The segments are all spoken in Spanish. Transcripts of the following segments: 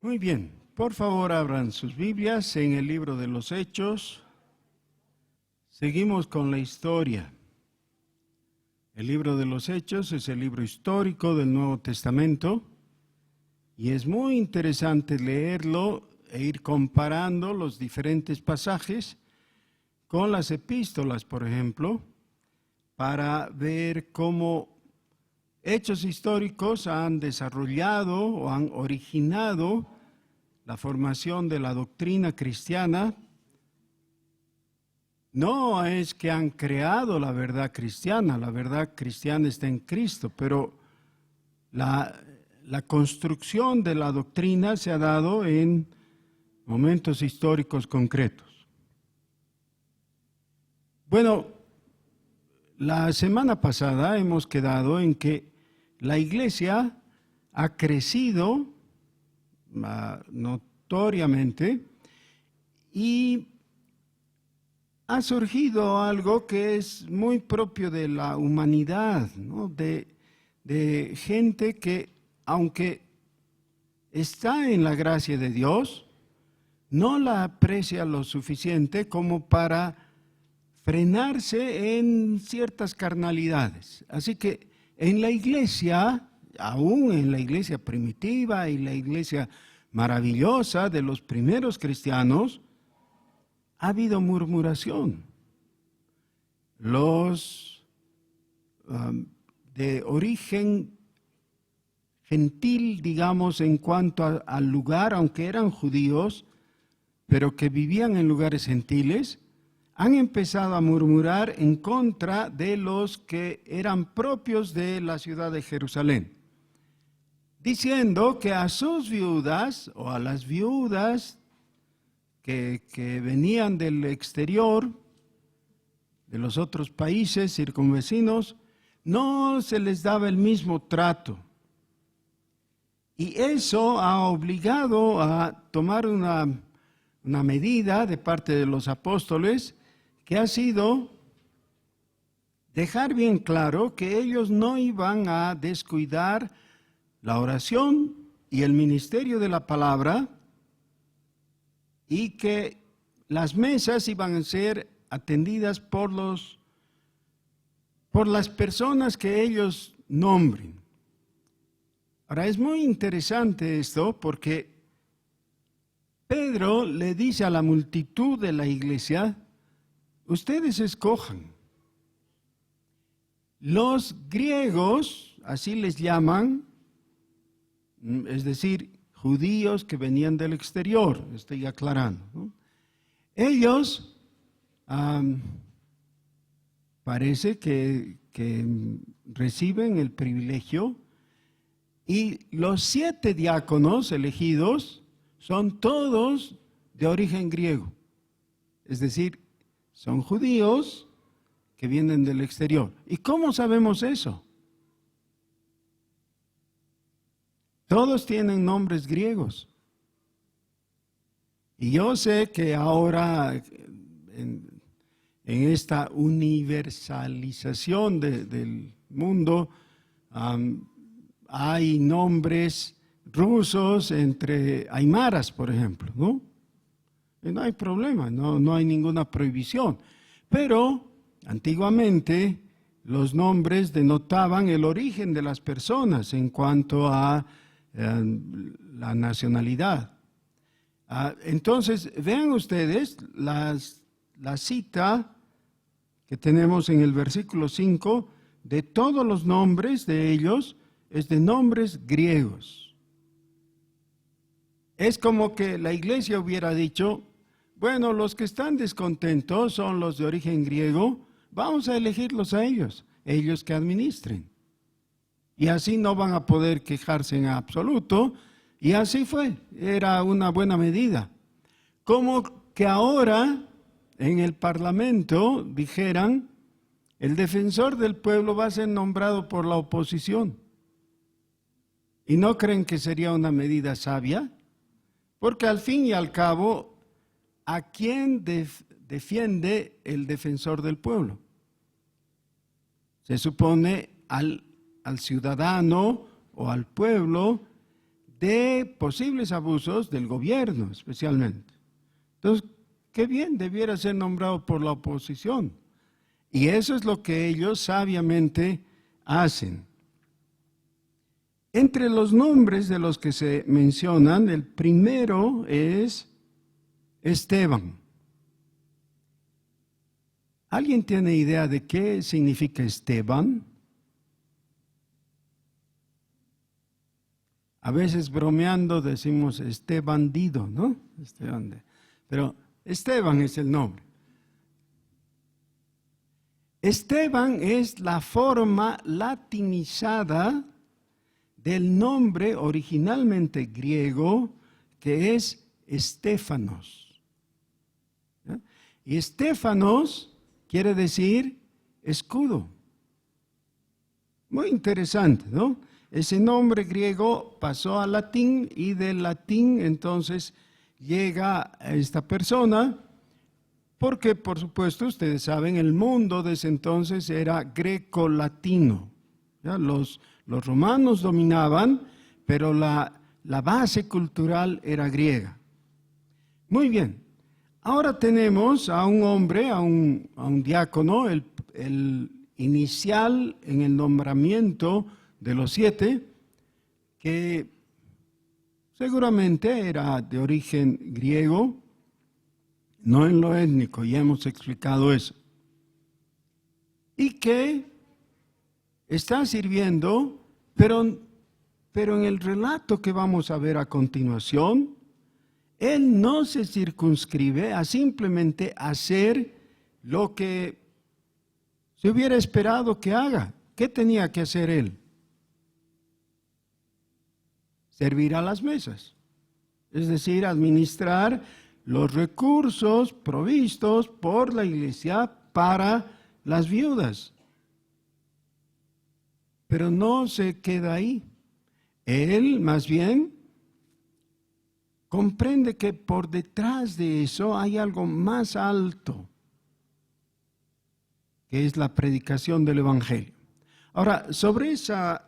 Muy bien, por favor abran sus Biblias en el libro de los Hechos. Seguimos con la historia. El libro de los Hechos es el libro histórico del Nuevo Testamento y es muy interesante leerlo e ir comparando los diferentes pasajes con las epístolas, por ejemplo, para ver cómo hechos históricos han desarrollado o han originado la formación de la doctrina cristiana. No es que han creado la verdad cristiana está en Cristo, pero la construcción de la doctrina se ha dado en momentos históricos concretos. Bueno, la semana pasada hemos quedado en que la iglesia ha crecido notoriamente y ha surgido algo que es muy propio de la humanidad, ¿no? de gente que, aunque está en la gracia de Dios, no la aprecia lo suficiente como para frenarse en ciertas carnalidades. Así que en la iglesia, aún en la iglesia primitiva y la iglesia maravillosa de los primeros cristianos, ha habido murmuración. Los de origen gentil, digamos, en cuanto al lugar, aunque eran judíos, pero que vivían en lugares gentiles, han empezado a murmurar en contra de los que eran propios de la ciudad de Jerusalén, diciendo que a sus viudas o a las viudas que venían del exterior, de los otros países circunvecinos, no se les daba el mismo trato. Y eso ha obligado a tomar una medida de parte de los apóstoles que ha sido dejar bien claro que ellos no iban a descuidar la oración y el ministerio de la palabra y que las mesas iban a ser atendidas por las personas que ellos nombren. Ahora, es muy interesante esto porque Pedro le dice a la multitud de la iglesia: ustedes escojan. Los griegos, así les llaman, es decir, judíos que venían del exterior, estoy aclarando, ¿no? Ellos parece que reciben el privilegio, y los 7 diáconos elegidos son todos de origen griego, es decir, son judíos que vienen del exterior. ¿Y cómo sabemos eso? Todos tienen nombres griegos. Y yo sé que ahora, en esta universalización del mundo, hay nombres rusos entre aymaras, por ejemplo, ¿no? Y no hay problema, no hay ninguna prohibición. Pero antiguamente los nombres denotaban el origen de las personas en cuanto a la nacionalidad. Entonces, vean ustedes la cita que tenemos en el versículo 5, de todos los nombres de ellos, es de nombres griegos. Es como que la iglesia hubiera dicho: bueno, los que están descontentos son los de origen griego, vamos a elegirlos a ellos que administren. Y así no van a poder quejarse en absoluto, y así fue, era una buena medida. Como que ahora en el Parlamento dijeran: el defensor del pueblo va a ser nombrado por la oposición. ¿Y no creen que sería una medida sabia? Porque al fin y al cabo, ¿a quién defiende el defensor del pueblo? Se supone al ciudadano o al pueblo de posibles abusos del gobierno especialmente. Entonces, qué bien, debiera ser nombrado por la oposición. Y eso es lo que ellos sabiamente hacen. Entre los nombres de los que se mencionan, el primero es Esteban. ¿Alguien tiene idea de qué significa Esteban? A veces bromeando decimos bandido, ¿no? Pero Esteban es el nombre. Esteban es la forma latinizada del nombre originalmente griego que es Estéfanos. ¿Ya? Y Estéfanos quiere decir escudo. Muy interesante, ¿no? Ese nombre griego pasó al latín y del latín entonces llega a esta persona, porque por supuesto ustedes saben, el mundo desde entonces era greco-latino. ¿Ya? Los romanos dominaban, pero la base cultural era griega. Muy bien, ahora tenemos a un hombre, a un diácono, el inicial en el nombramiento de los 7, que seguramente era de origen griego, no en lo étnico, ya hemos explicado eso, y que está sirviendo, pero en el relato que vamos a ver a continuación, él no se circunscribe a simplemente hacer lo que se hubiera esperado que haga. ¿Qué tenía que hacer él? Servir a las mesas, es decir, administrar los recursos provistos por la iglesia para las viudas. Pero no se queda ahí. Él, más bien, comprende que por detrás de eso hay algo más alto, que es la predicación del Evangelio. Ahora, sobre esa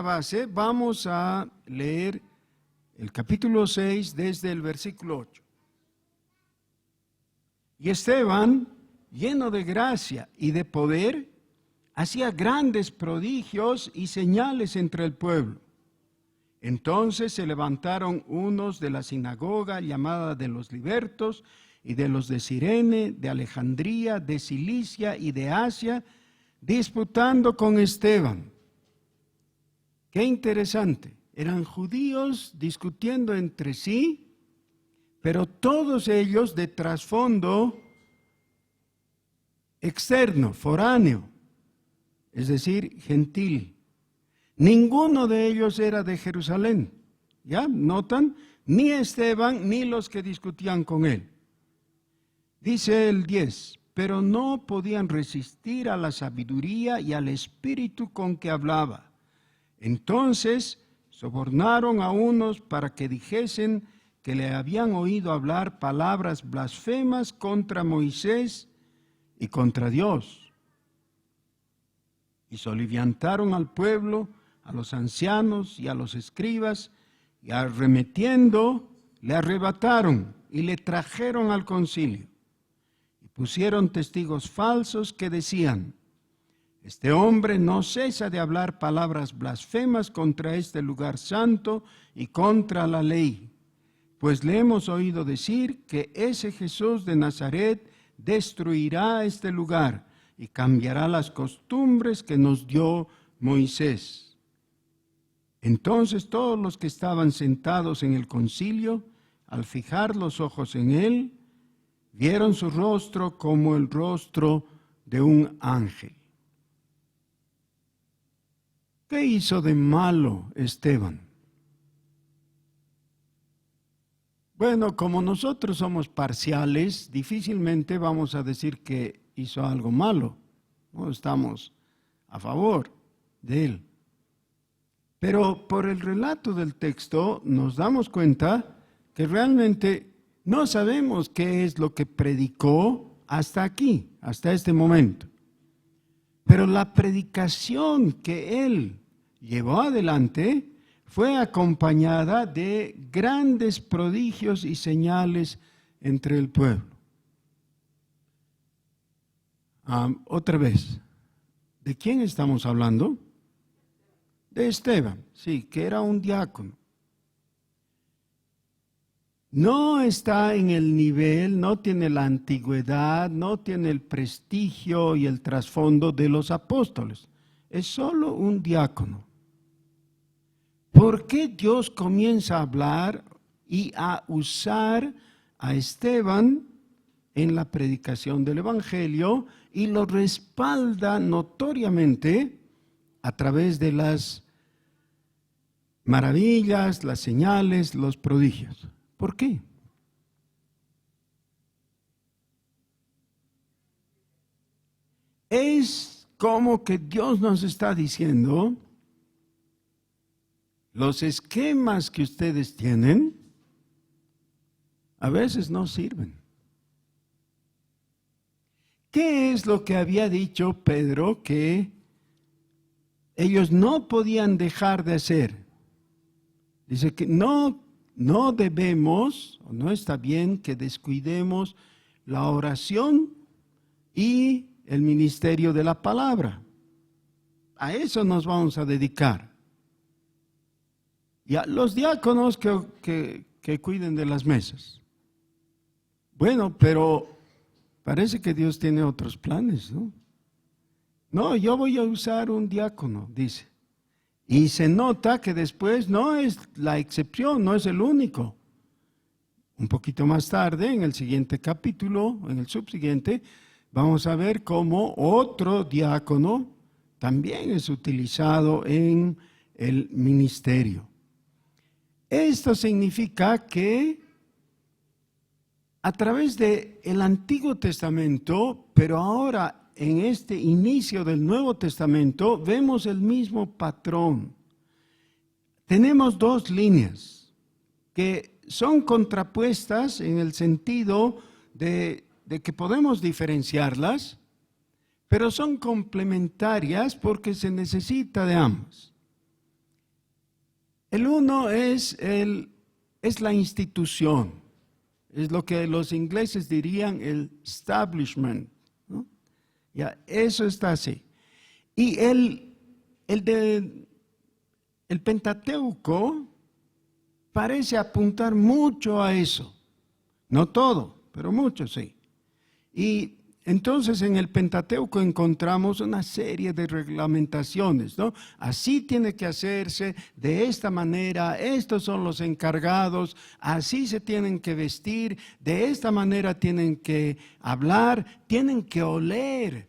base vamos a leer el capítulo 6 desde el versículo 8. Y Esteban, lleno de gracia y de poder, hacía grandes prodigios y señales entre el pueblo. Entonces se levantaron unos de la sinagoga llamada de los libertos y de los de Cirene, de Alejandría, de Cilicia y de Asia, disputando con Esteban. Qué interesante, eran judíos discutiendo entre sí, pero todos ellos de trasfondo externo, foráneo, es decir, gentil. Ninguno de ellos era de Jerusalén, ¿ya? ¿Notan? Ni Esteban ni los que discutían con él. Dice el 10, pero no podían resistir a la sabiduría y al espíritu con que hablaba. Entonces sobornaron a unos para que dijesen que le habían oído hablar palabras blasfemas contra Moisés y contra Dios. Y soliviantaron al pueblo, a los ancianos y a los escribas, y arremetiendo, le arrebataron y le trajeron al concilio. Y pusieron testigos falsos que decían: este hombre no cesa de hablar palabras blasfemas contra este lugar santo y contra la ley, pues le hemos oído decir que ese Jesús de Nazaret destruirá este lugar y cambiará las costumbres que nos dio Moisés. Entonces todos los que estaban sentados en el concilio, al fijar los ojos en él, vieron su rostro como el rostro de un ángel. ¿Qué hizo de malo Esteban? Bueno, como nosotros somos parciales, difícilmente vamos a decir que hizo algo malo. No estamos a favor de él. Pero por el relato del texto nos damos cuenta que realmente no sabemos qué es lo que predicó hasta aquí, hasta este momento. Pero la predicación que él llevó adelante fue acompañada de grandes prodigios y señales entre el pueblo. Otra vez, ¿de quién estamos hablando? De Esteban, sí, que era un diácono. No está en el nivel, no tiene la antigüedad, no tiene el prestigio y el trasfondo de los apóstoles. Es solo un diácono. ¿Por qué Dios comienza a hablar y a usar a Esteban en la predicación del Evangelio y lo respalda notoriamente a través de las maravillas, las señales, los prodigios? ¿Por qué? Es como que Dios nos está diciendo: los esquemas que ustedes tienen a veces no sirven. ¿Qué es lo que había dicho Pedro que ellos no podían dejar de hacer? Dice que no debemos, o no está bien que descuidemos la oración y el ministerio de la palabra. A eso nos vamos a dedicar. Y a los diáconos que cuiden de las mesas. Bueno, pero parece que Dios tiene otros planes, ¿no? No, yo voy a usar un diácono, dice. Y se nota que después no es la excepción, no es el único. Un poquito más tarde, en el siguiente capítulo, en el subsiguiente, vamos a ver cómo otro diácono también es utilizado en el ministerio. Esto significa que a través del Antiguo Testamento, pero ahora en este inicio del Nuevo Testamento, vemos el mismo patrón. Tenemos dos líneas que son contrapuestas en el sentido de que podemos diferenciarlas, pero son complementarias porque se necesita de ambas. El uno es la institución, es lo que los ingleses dirían el establishment, ¿no? Ya, eso está así. Y el Pentateuco parece apuntar mucho a eso. No todo, pero mucho sí. Y entonces en el Pentateuco encontramos una serie de reglamentaciones, ¿no? Así tiene que hacerse, de esta manera, estos son los encargados, así se tienen que vestir, de esta manera tienen que hablar, tienen que oler,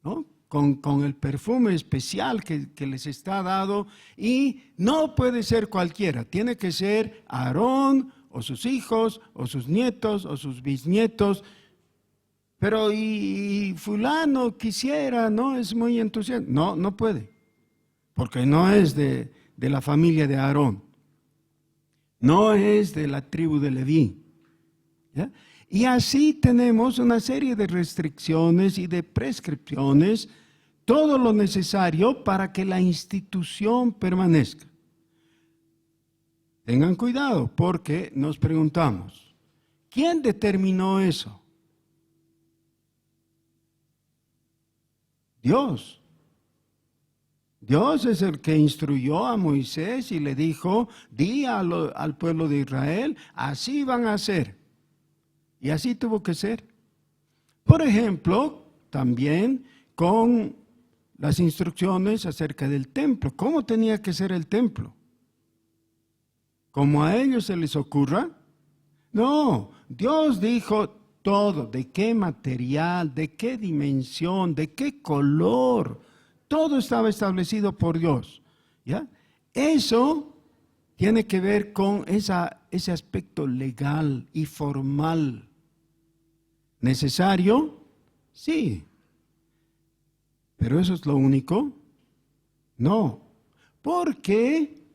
¿no? Con el perfume especial que les está dado, y no puede ser cualquiera, tiene que ser Aarón o sus hijos o sus nietos o sus bisnietos. Pero y fulano quisiera, ¿no? Es muy entusiasta. No, no puede, porque no es de la familia de Aarón, no es de la tribu de Leví, ¿ya? Y así tenemos una serie de restricciones y de prescripciones, todo lo necesario para que la institución permanezca. Tengan cuidado, porque nos preguntamos, ¿quién determinó eso? Dios. Dios es el que instruyó a Moisés y le dijo: di al pueblo de Israel, así van a hacer. Y así tuvo que ser. Por ejemplo, también con las instrucciones acerca del templo. ¿Cómo tenía que ser el templo? ¿Como a ellos se les ocurra? No, Dios dijo todo, de qué material, de qué dimensión, de qué color, todo estaba establecido por Dios, ¿ya? Eso tiene que ver con ese aspecto legal y formal. ¿Necesario? Sí. ¿Pero eso es lo único? No, porque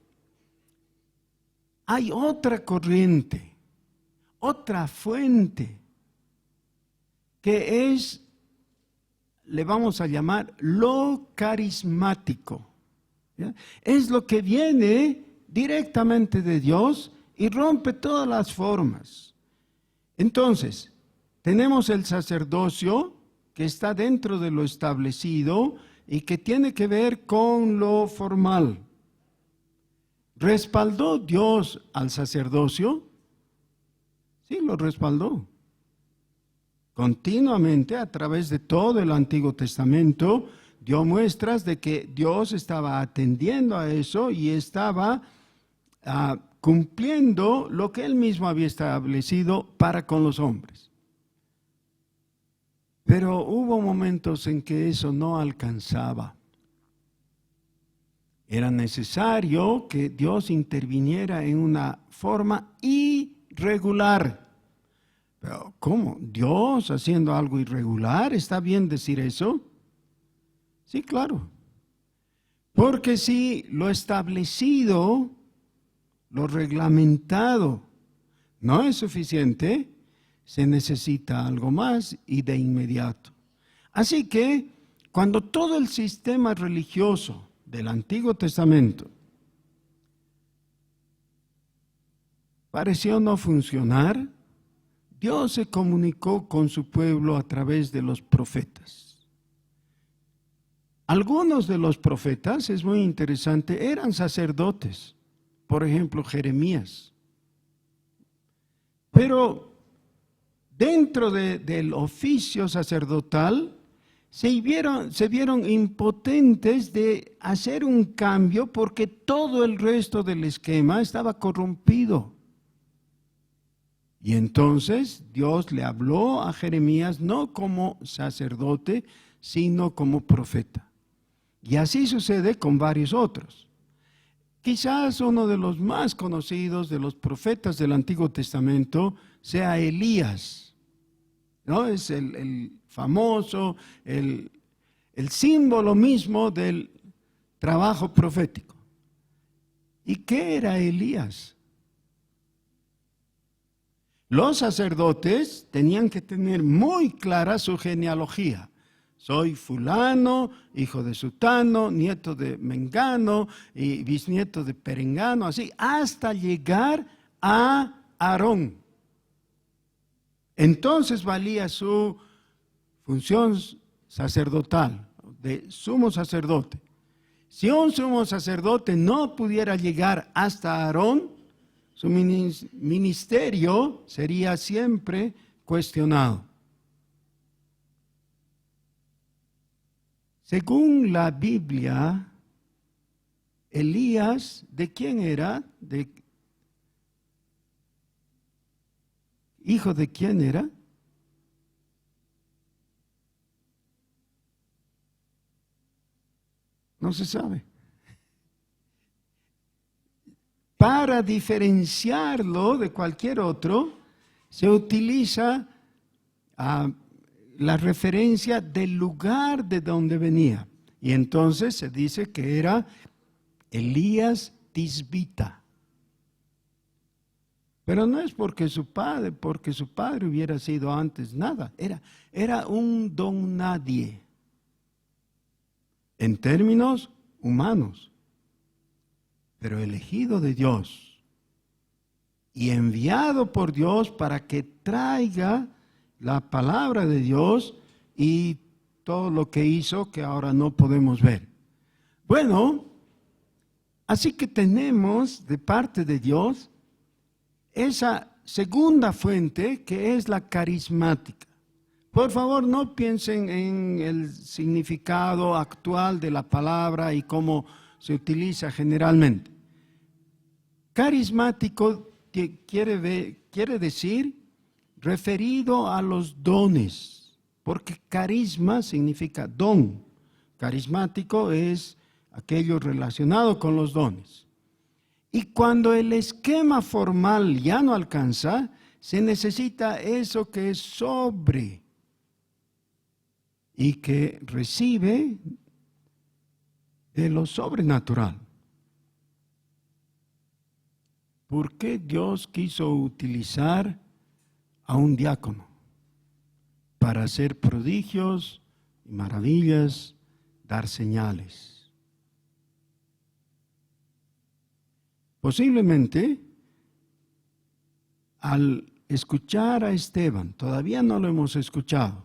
hay otra corriente, otra fuente, que le vamos a llamar lo carismático. ¿Ya? Es lo que viene directamente de Dios y rompe todas las formas. Entonces, tenemos el sacerdocio que está dentro de lo establecido y que tiene que ver con lo formal. ¿Respaldó Dios al sacerdocio? Sí, lo respaldó. Continuamente, a través de todo el Antiguo Testamento, dio muestras de que Dios estaba atendiendo a eso y estaba cumpliendo lo que Él mismo había establecido para con los hombres. Pero hubo momentos en que eso no alcanzaba. Era necesario que Dios interviniera en una forma irregular. Pero ¿cómo? ¿Dios haciendo algo irregular? ¿Está bien decir eso? Sí, claro. Porque si lo establecido, lo reglamentado, no es suficiente, se necesita algo más y de inmediato. Así que cuando todo el sistema religioso del Antiguo Testamento pareció no funcionar, Dios se comunicó con su pueblo a través de los profetas. Algunos de los profetas, es muy interesante, eran sacerdotes. Por ejemplo, Jeremías. Pero dentro del oficio sacerdotal se vieron impotentes de hacer un cambio porque todo el resto del esquema estaba corrompido. Y entonces Dios le habló a Jeremías no como sacerdote, sino como profeta. Y así sucede con varios otros. Quizás uno de los más conocidos de los profetas del Antiguo Testamento sea Elías, ¿no? Es el famoso, el símbolo mismo del trabajo profético. ¿Y qué era Elías? Los sacerdotes tenían que tener muy clara su genealogía. Soy fulano, hijo de sutano, nieto de mengano y bisnieto de perengano, así, hasta llegar a Aarón. Entonces valía su función sacerdotal, de sumo sacerdote. Si un sumo sacerdote no pudiera llegar hasta Aarón, su ministerio sería siempre cuestionado. Según la Biblia, Elías, ¿de quién era? ¿Hijo de quién era? No se sabe. Para diferenciarlo de cualquier otro, se utiliza la referencia del lugar de donde venía. Y entonces se dice que era Elías Tisbita. Pero no es porque su padre hubiera sido antes nada. Era un don nadie. En términos humanos. Pero elegido de Dios. Y enviado por Dios para que traiga la palabra de Dios y todo lo que hizo que ahora no podemos ver. Bueno, así que tenemos de parte de Dios esa segunda fuente que es la carismática. Por favor, no piensen en el significado actual de la palabra y cómo se utiliza generalmente. Carismático quiere decir referido a los dones, porque carisma significa don. Carismático es aquello relacionado con los dones. Y cuando el esquema formal ya no alcanza, se necesita eso que es sobre y que recibe de lo sobrenatural. ¿Por qué Dios quiso utilizar a un diácono para hacer prodigios y maravillas, dar señales? Posiblemente, al escuchar a Esteban, todavía no lo hemos escuchado,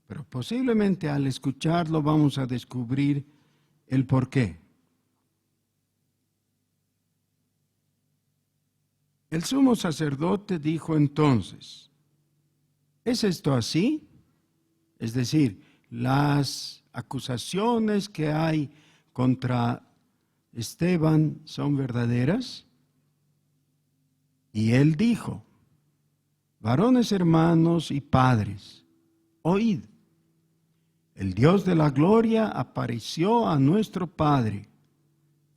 pero posiblemente al escucharlo vamos a descubrir el porqué. El sumo sacerdote dijo entonces, ¿es esto así? Es decir, las acusaciones que hay contra Esteban son verdaderas. Y él dijo, varones hermanos y padres, oíd, el Dios de la gloria apareció a nuestro padre,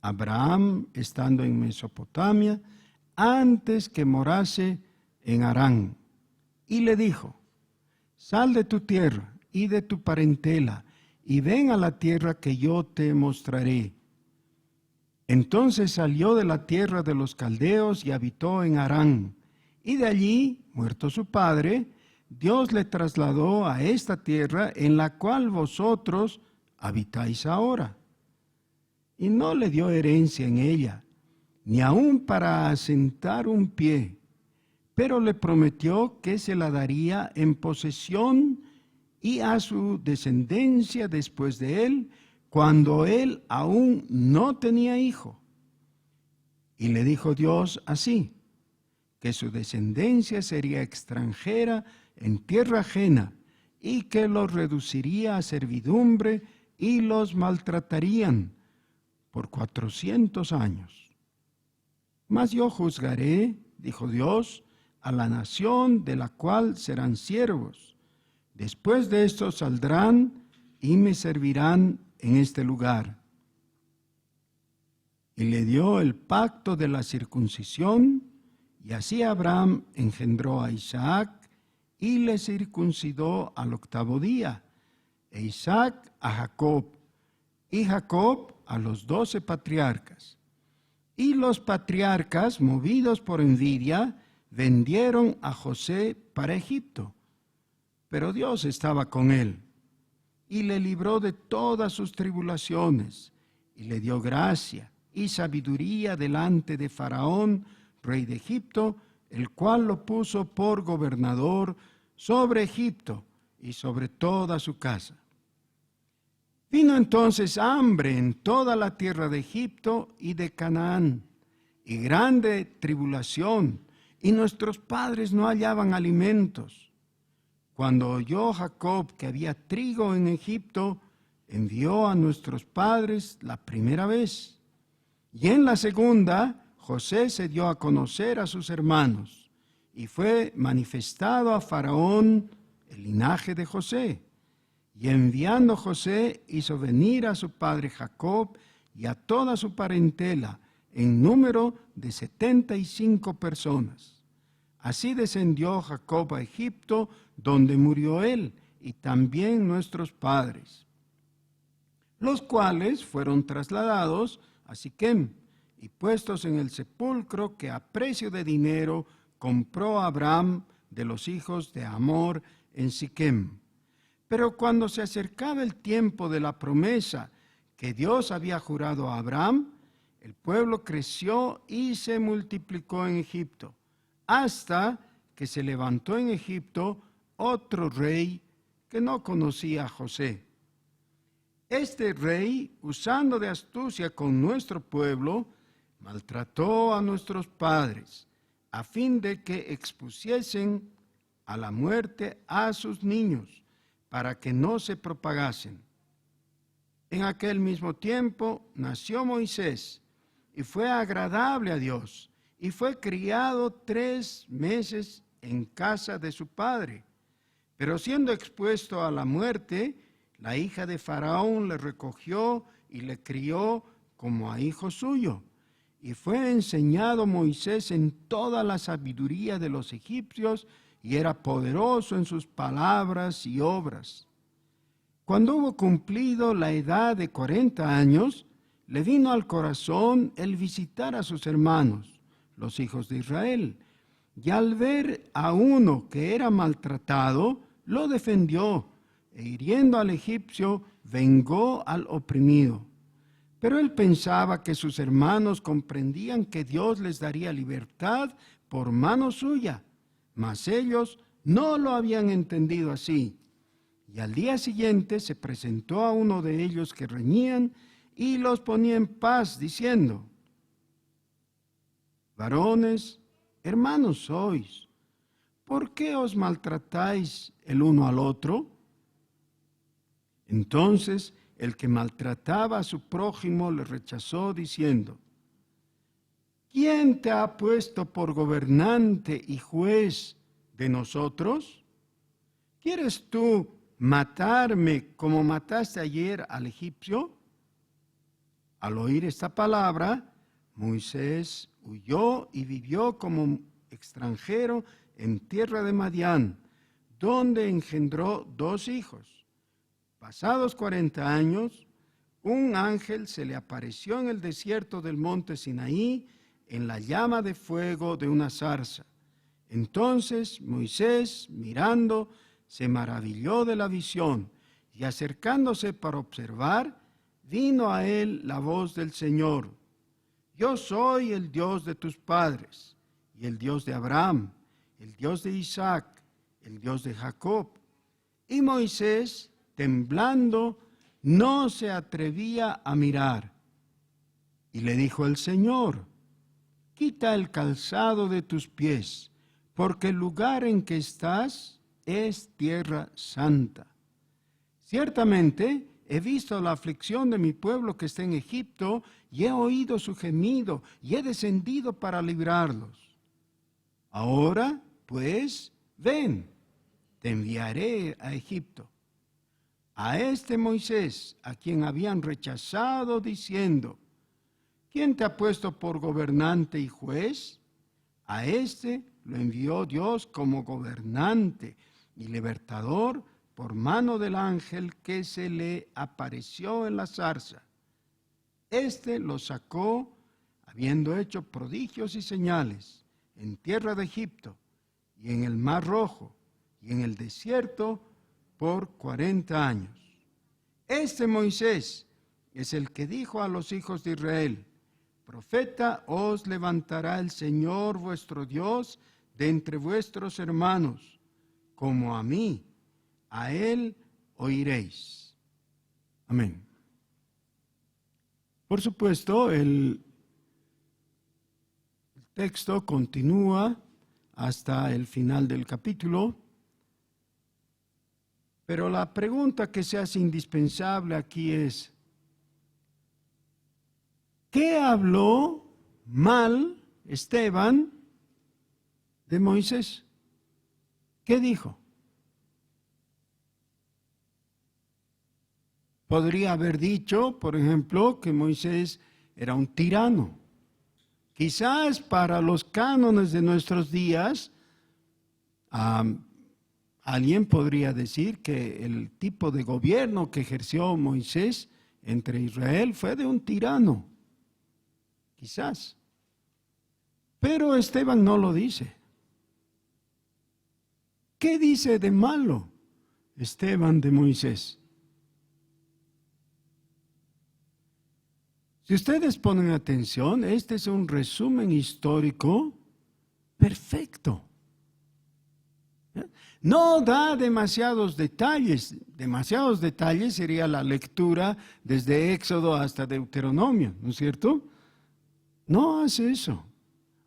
Abraham, estando en Mesopotamia, antes que morase en Harán, y le dijo, sal de tu tierra y de tu parentela, y ven a la tierra que yo te mostraré. Entonces salió de la tierra de los caldeos y habitó en Harán, y de allí, muerto su padre, Dios le trasladó a esta tierra en la cual vosotros habitáis ahora. Y no le dio herencia en ella, ni aun para asentar un pie, pero le prometió que se la daría en posesión y a su descendencia después de él, cuando él aún no tenía hijo. Y le dijo Dios así, que su descendencia sería extranjera en tierra ajena, y que los reduciría a servidumbre y los maltratarían por 400 años. Mas yo juzgaré, dijo Dios, a la nación de la cual serán siervos. Después de esto saldrán y me servirán en este lugar. Y le dio el pacto de la circuncisión, y así Abraham engendró a Isaac y le circuncidó al 8º día, e Isaac a Jacob, y Jacob a los 12 patriarcas. Y los patriarcas, movidos por envidia, vendieron a José para Egipto. Pero Dios estaba con él, y le libró de todas sus tribulaciones, y le dio gracia y sabiduría delante de Faraón, rey de Egipto, el cual lo puso por gobernador sobre Egipto y sobre toda su casa. Vino entonces hambre en toda la tierra de Egipto y de Canaán, y grande tribulación, y nuestros padres no hallaban alimentos. Cuando oyó Jacob que había trigo en Egipto, envió a nuestros padres la primera vez. Y en la segunda, José se dio a conocer a sus hermanos, y fue manifestado a Faraón el linaje de José. Y enviando José, hizo venir a su padre Jacob y a toda su parentela, en número de 75 personas. Así descendió Jacob a Egipto, donde murió él, y también nuestros padres, los cuales fueron trasladados a Siquem, y puestos en el sepulcro que a precio de dinero compró Abraham de los hijos de Hamor en Siquem. Pero cuando se acercaba el tiempo de la promesa que Dios había jurado a Abraham, el pueblo creció y se multiplicó en Egipto, hasta que se levantó en Egipto otro rey que no conocía a José. Este rey, usando de astucia con nuestro pueblo, maltrató a nuestros padres, a fin de que expusiesen a la muerte a sus niños, para que no se propagasen. En aquel mismo tiempo nació Moisés, y fue agradable a Dios, y fue criado 3 meses en casa de su padre. Pero siendo expuesto a la muerte, la hija de Faraón le recogió y le crió como a hijo suyo. Y fue enseñado Moisés en toda la sabiduría de los egipcios, y era poderoso en sus palabras y obras. Cuando hubo cumplido la edad de 40 años, le vino al corazón el visitar a sus hermanos, los hijos de Israel, y al ver a uno que era maltratado, lo defendió, e hiriendo al egipcio, vengó al oprimido. Pero él pensaba que sus hermanos comprendían que Dios les daría libertad por mano suya, mas ellos no lo habían entendido así. Y al día siguiente se presentó a uno de ellos que reñían y los ponía en paz, diciendo: varones, hermanos sois, ¿por qué os maltratáis el uno al otro? Entonces el que maltrataba a su prójimo le rechazó, diciendo: ¿quién te ha puesto por gobernante y juez de nosotros? ¿Quieres tú matarme como mataste ayer al egipcio? Al oír esta palabra, Moisés huyó y vivió como extranjero en tierra de Madián, donde engendró 2 hijos. Pasados 40 años, un ángel se le apareció en el desierto del monte Sinaí, en la llama de fuego de una zarza. Entonces Moisés, mirando, se maravilló de la visión, y acercándose para observar, vino a él la voz del Señor: yo soy el Dios de tus padres, y el Dios de Abraham, el Dios de Isaac, el Dios de Jacob. Y Moisés, temblando, no se atrevía a mirar. Y le dijo el Señor: quita el calzado de tus pies, porque el lugar en que estás es tierra santa. Ciertamente he visto la aflicción de mi pueblo que está en Egipto, y he oído su gemido, y he descendido para librarlos. Ahora, pues, ven, te enviaré a Egipto. A este Moisés, a quien habían rechazado, diciendo: ¿quién te ha puesto por gobernante y juez? A este lo envió Dios como gobernante y libertador por mano del ángel que se le apareció en la zarza. Este lo sacó, habiendo hecho prodigios y señales en tierra de Egipto y en el Mar Rojo y en el desierto por 40 años. Este Moisés es el que dijo a los hijos de Israel: profeta os levantará el Señor vuestro Dios de entre vuestros hermanos, como a mí, a él oiréis. Amén. Por supuesto, el texto continúa hasta el final del capítulo, pero la pregunta que se hace indispensable aquí es: ¿qué habló mal Esteban de Moisés? ¿Qué dijo? Podría haber dicho, por ejemplo, que Moisés era un tirano. Quizás para los cánones de nuestros días, alguien podría decir que el tipo de gobierno que ejerció Moisés entre Israel fue de un tirano. Quizás. Pero Esteban no lo dice. ¿Qué dice de malo Esteban de Moisés? Si ustedes ponen atención, este es un resumen histórico perfecto. No da demasiados detalles. Demasiados detalles sería la lectura desde Éxodo hasta Deuteronomio, ¿no es cierto? No hace eso.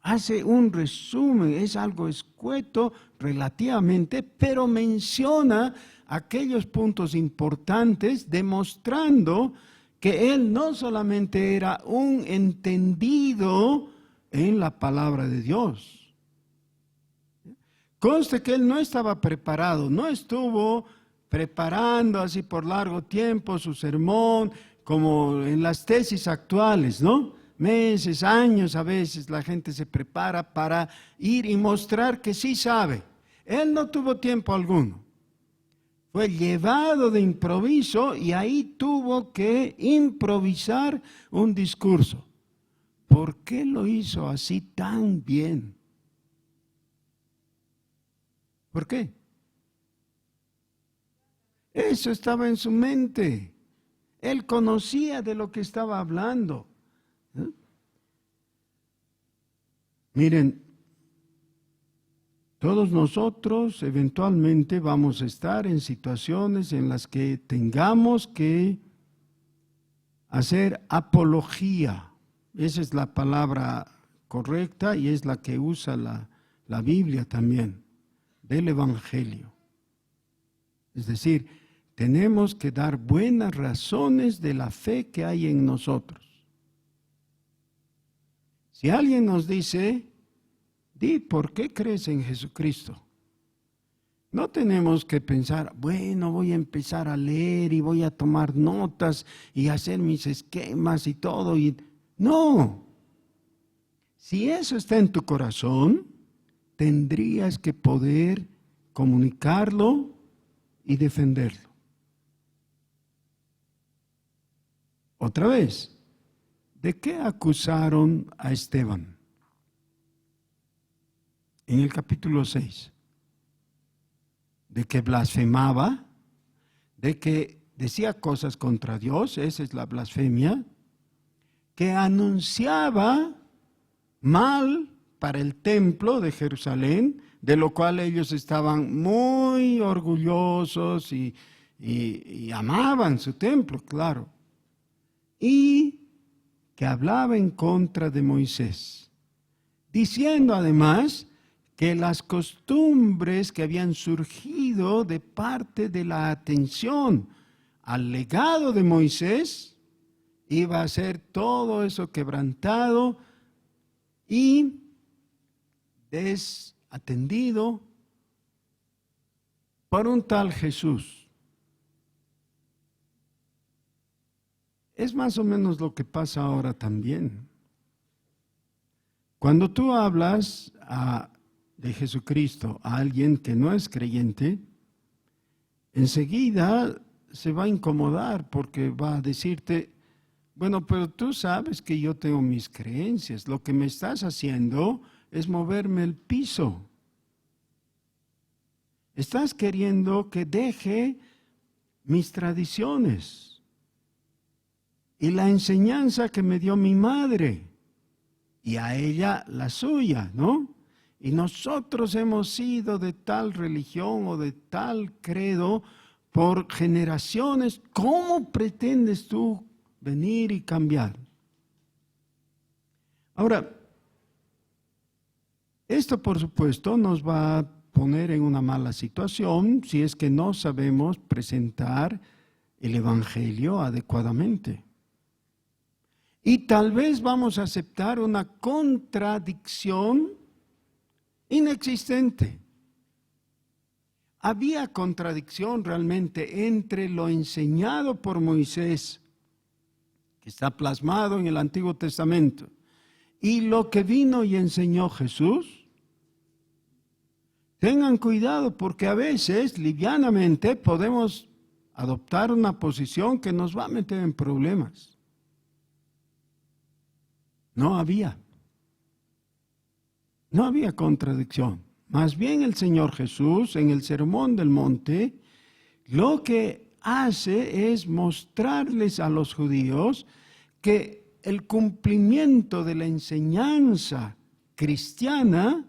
Hace un resumen, es algo escueto relativamente, pero menciona aquellos puntos importantes, demostrando que él no solamente era un entendido en la palabra de Dios. Conste que él no estaba preparado, no estuvo preparando así por largo tiempo su sermón, como en las tesis actuales, ¿no? Meses, años a veces la gente se prepara para ir y mostrar que sí sabe. Él no tuvo tiempo alguno. Fue llevado de improviso y ahí tuvo que improvisar un discurso. ¿Por qué lo hizo así tan bien? ¿Por qué? Eso estaba en su mente. Él conocía de lo que estaba hablando. Miren, todos nosotros eventualmente vamos a estar en situaciones en las que tengamos que hacer apología. Esa es la palabra correcta y es la que usa la Biblia también, del Evangelio. Es decir, tenemos que dar buenas razones de la fe que hay en nosotros. Si alguien nos dice, di, ¿por qué crees en Jesucristo? No tenemos que pensar, bueno, voy a empezar a leer y voy a tomar notas y hacer mis esquemas y todo. No. Si eso está en tu corazón, tendrías que poder comunicarlo y defenderlo. Otra vez, ¿de qué acusaron a Esteban? En el capítulo 6. De que blasfemaba, de que decía cosas contra Dios, esa es la blasfemia, que anunciaba mal para el templo de Jerusalén, de lo cual ellos estaban muy orgullosos y amaban su templo, claro. Y que hablaba en contra de Moisés, diciendo además que las costumbres que habían surgido de parte de la atención al legado de Moisés iba a ser todo eso quebrantado y desatendido por un tal Jesús. Es más o menos lo que pasa ahora también. Cuando tú hablas de Jesucristo a alguien que no es creyente, enseguida se va a incomodar porque va a decirte, bueno, pero tú sabes que yo tengo mis creencias, lo que me estás haciendo es moverme el piso. Estás queriendo que deje mis tradiciones y la enseñanza que me dio mi madre y a ella la suya, ¿no? Y nosotros hemos sido de tal religión o de tal credo por generaciones. ¿Cómo pretendes tú venir y cambiar? Ahora, esto por supuesto nos va a poner en una mala situación si es que no sabemos presentar el Evangelio adecuadamente. Y tal vez vamos a aceptar una contradicción inexistente. Había contradicción realmente entre lo enseñado por Moisés, que está plasmado en el Antiguo Testamento, y lo que vino y enseñó Jesús. Tengan cuidado porque a veces livianamente podemos adoptar una posición que nos va a meter en problemas. No había contradicción. Más bien el Señor Jesús en el Sermón del Monte lo que hace es mostrarles a los judíos que el cumplimiento de la enseñanza cristiana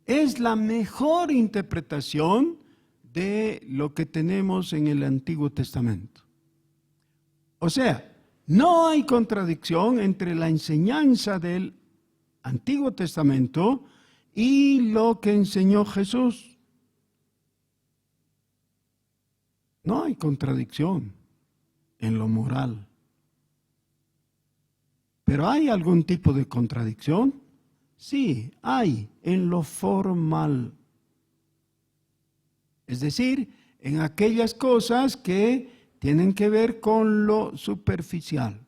es la mejor interpretación de lo que tenemos en el Antiguo Testamento. O sea, no hay contradicción entre la enseñanza del Antiguo Testamento y lo que enseñó Jesús. No hay contradicción en lo moral. ¿Pero hay algún tipo de contradicción? Sí, hay en lo formal. Es decir, en aquellas cosas que tienen que ver con lo superficial.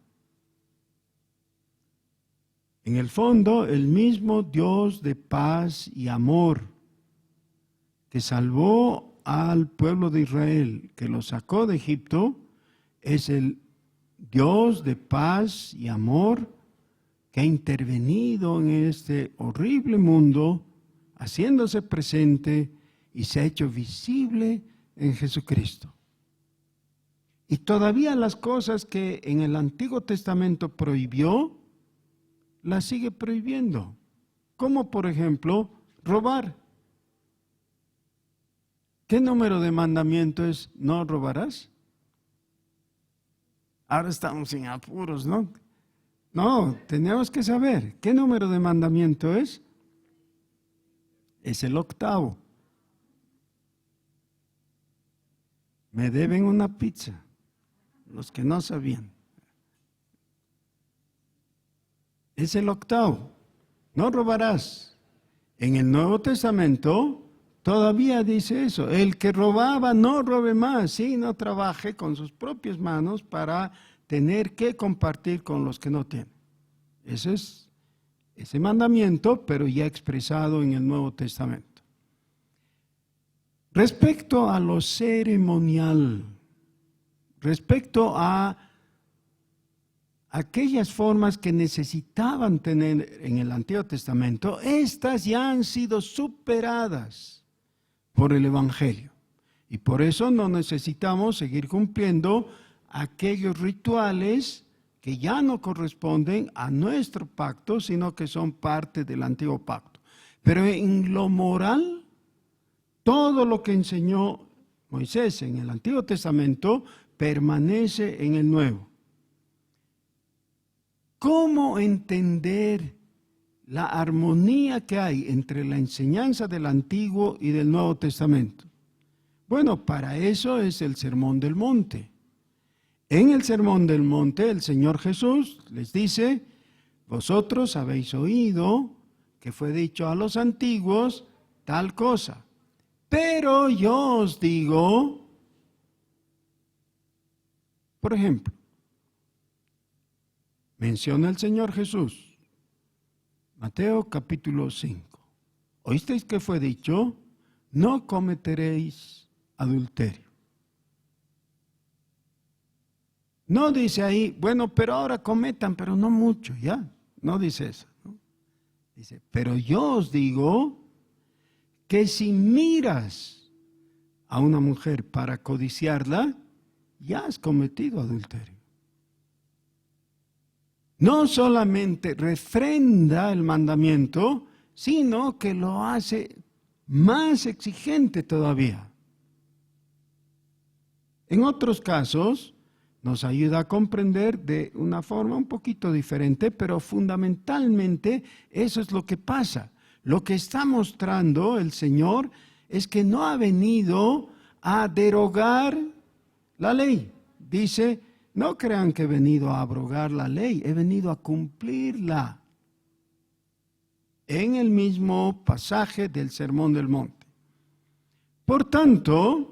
En el fondo, el mismo Dios de paz y amor que salvó al pueblo de Israel, que lo sacó de Egipto, es el Dios de paz y amor que ha intervenido en este horrible mundo, haciéndose presente y se ha hecho visible en Jesucristo. Y todavía las cosas que en el Antiguo Testamento prohibió, las sigue prohibiendo. Como por ejemplo, robar. ¿Qué número de mandamiento es no robarás? Ahora estamos en apuros, ¿no? No, tenemos que saber, ¿qué número de mandamiento es? Es el 8º. Me deben una pizza, los que no sabían. Es el 8º. No robarás. En el Nuevo Testamento todavía dice eso. El que robaba no robe más, sino trabaje con sus propias manos para tener que compartir con los que no tienen. Ese es ese mandamiento, pero ya expresado en el Nuevo Testamento. Respecto a lo ceremonial, respecto a aquellas formas que necesitaban tener en el Antiguo Testamento, estas ya han sido superadas por el Evangelio. Y por eso no necesitamos seguir cumpliendo aquellos rituales que ya no corresponden a nuestro pacto, sino que son parte del antiguo pacto. Pero en lo moral, todo lo que enseñó Moisés en el Antiguo Testamento permanece en el Nuevo. ¿Cómo entender la armonía que hay entre la enseñanza del Antiguo y del Nuevo Testamento? Bueno, para eso es el Sermón del Monte. En el Sermón del Monte, el Señor Jesús les dice: vosotros habéis oído que fue dicho a los antiguos tal cosa, pero yo os digo, por ejemplo, menciona el Señor Jesús, Mateo capítulo 5. ¿Oísteis que fue dicho? No cometeréis adulterio. No dice ahí, bueno, pero ahora cometan, pero no mucho, ¿ya? No dice eso, ¿no? Dice, pero yo os digo que si miras a una mujer para codiciarla, ya has cometido adulterio. No solamente refrenda el mandamiento, sino que lo hace más exigente todavía. En otros casos, nos ayuda a comprender de una forma un poquito diferente, pero fundamentalmente eso es lo que pasa. Lo que está mostrando el Señor es que no ha venido a derogar la ley. Dice, no crean que he venido a abrogar la ley, he venido a cumplirla. En el mismo pasaje del Sermón del Monte. Por tanto,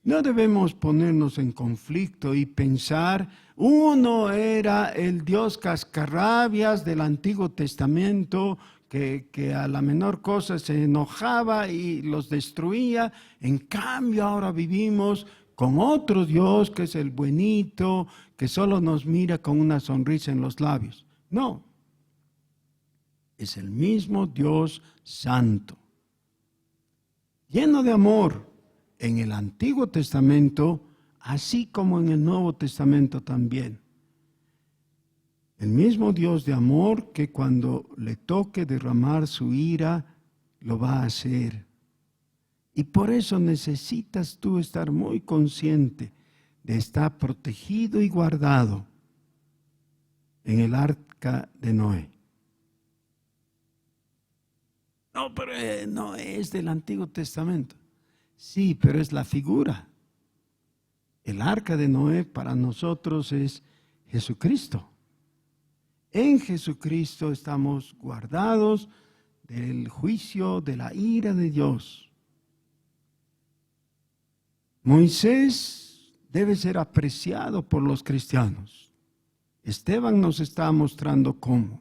no debemos ponernos en conflicto y pensar, uno era el Dios cascarrabias del Antiguo Testamento, que a la menor cosa se enojaba y los destruía. En cambio, ahora vivimos con otro Dios que es el buenito, que solo nos mira con una sonrisa en los labios. No, es el mismo Dios santo, lleno de amor en el Antiguo Testamento, así como en el Nuevo Testamento también. El mismo Dios de amor que cuando le toque derramar su ira, lo va a hacer. Y por eso necesitas tú estar muy consciente de estar protegido y guardado en el arca de Noé. No, pero no es del Antiguo Testamento. Sí, pero es la figura. El arca de Noé para nosotros es Jesucristo. En Jesucristo estamos guardados del juicio, de la ira de Dios. Moisés debe ser apreciado por los cristianos. Esteban nos está mostrando cómo.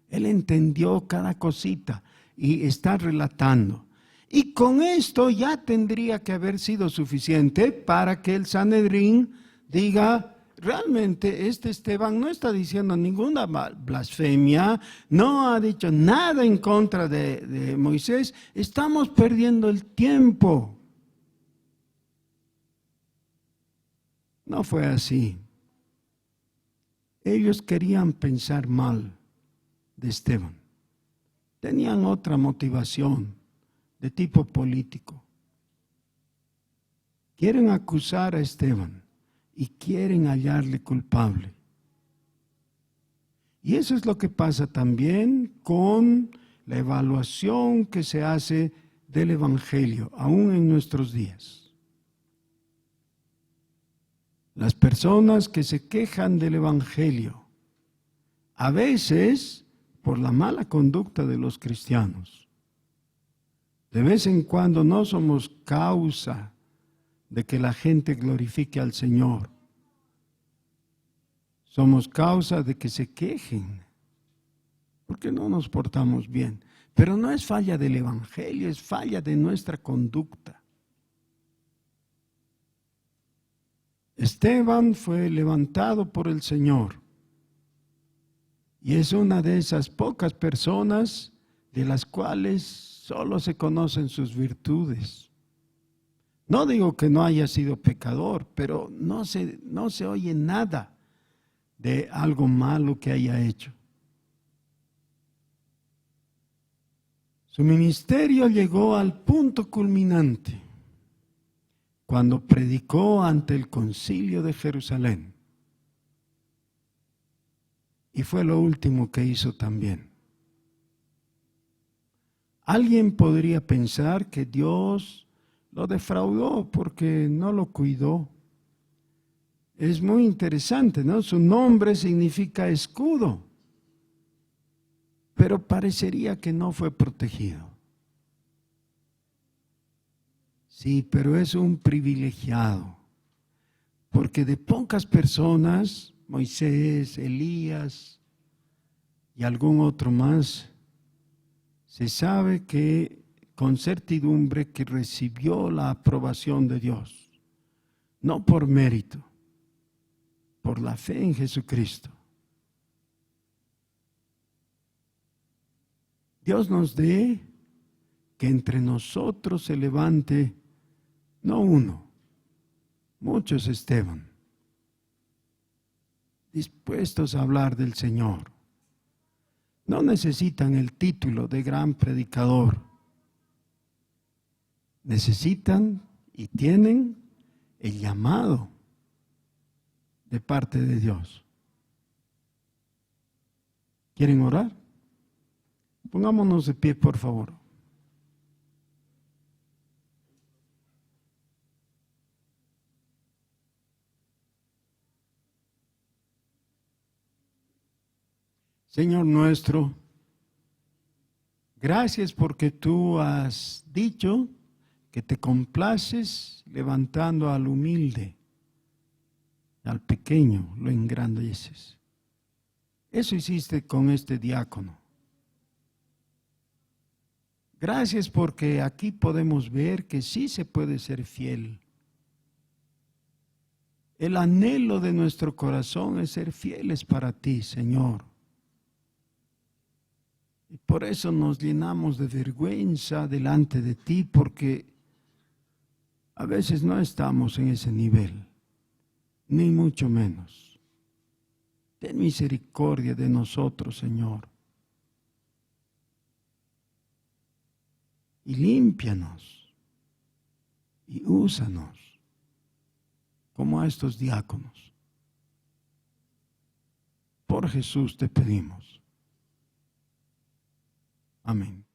Él entendió cada cosita y está relatando. Y con esto ya tendría que haber sido suficiente para que el Sanedrín diga, realmente este Esteban no está diciendo ninguna blasfemia, no ha dicho nada en contra de Moisés, estamos perdiendo el tiempo. No fue así. Ellos querían pensar mal de Esteban. Tenían otra motivación de tipo político. Quieren acusar a Esteban y quieren hallarle culpable. Y eso es lo que pasa también con la evaluación que se hace del Evangelio, aún en nuestros días. Las personas que se quejan del Evangelio, a veces por la mala conducta de los cristianos, de vez en cuando no somos causa de que la gente glorifique al Señor. Somos causa de que se quejen, porque no nos portamos bien. Pero no es falla del Evangelio, es falla de nuestra conducta. Esteban fue levantado por el Señor y es una de esas pocas personas de las cuales solo se conocen sus virtudes. No digo que no haya sido pecador, pero no se oye nada de algo malo que haya hecho. Su ministerio llegó al punto culminante cuando predicó ante el Concilio de Jerusalén. Y fue lo último que hizo también. Alguien podría pensar que Dios lo defraudó porque no lo cuidó. Es muy interesante, ¿no? Su nombre significa escudo, pero parecería que no fue protegido. Sí, pero es un privilegiado, porque de pocas personas, Moisés, Elías y algún otro más, se sabe que con certidumbre que recibió la aprobación de Dios, no por mérito, por la fe en Jesucristo. Dios nos dé que entre nosotros se levante no uno, muchos Esteban, dispuestos a hablar del Señor. No necesitan el título de gran predicador. Necesitan y tienen el llamado de parte de Dios. ¿Quieren orar? Pongámonos de pie, por favor. Señor nuestro, gracias porque tú has dicho que te complaces levantando al humilde, al pequeño lo engrandeces. Eso hiciste con este diácono. Gracias porque aquí podemos ver que sí se puede ser fiel. El anhelo de nuestro corazón es ser fieles para ti, Señor. Y por eso nos llenamos de vergüenza delante de ti, porque a veces no estamos en ese nivel, ni mucho menos. Ten misericordia de nosotros, Señor. Y límpianos y úsanos como a estos diáconos. Por Jesús te pedimos. Amén.